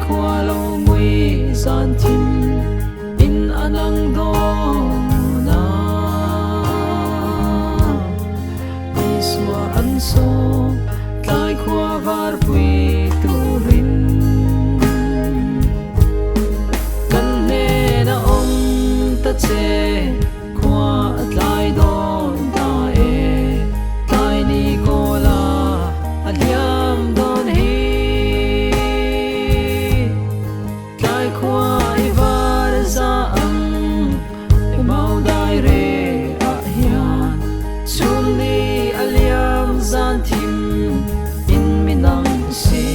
khoa lâu nguy gian thim in anang do na iswa an so tai khoa var pui turin kan ne na om ta che khoa tlai don ta e tai ni ko la aliam don hi tai khoa I var za ang mau dai re a hian chum ni aliam zan thim in minang si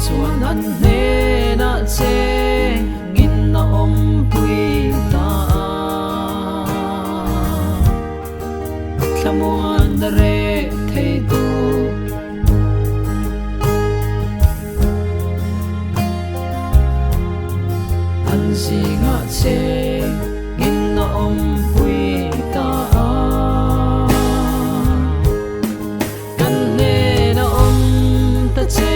chuan an hne na che ngin na om pui ta thlamuan na re thei tu an zinga che ngin na om pui ta kan hne na om ta che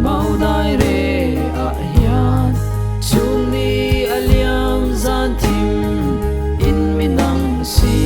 mau dai re a hian chum ni aliam zan thim in minang si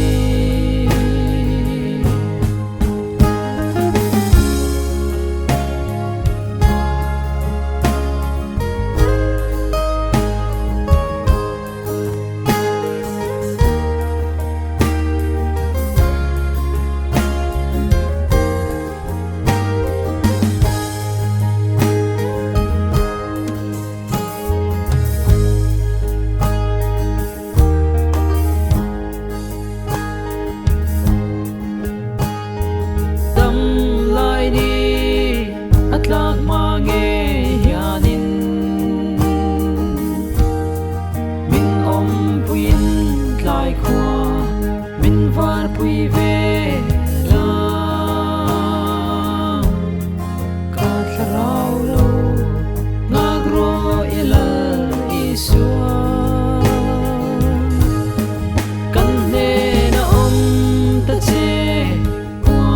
tlak mange hianin min om puin tlai khua min var pui ve la ka tharau lo ngagro ilal isua kan ne na om ta che kwa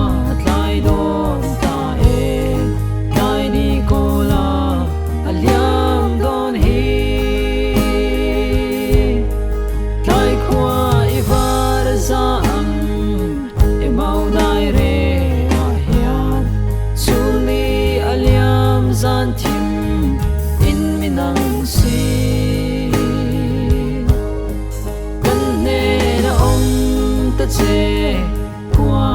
tlai don ta e aliam don hi tlai khua I var za ang e mau dai re a hian chum ni aliam zan thim in minang si kan ne na om ta che khua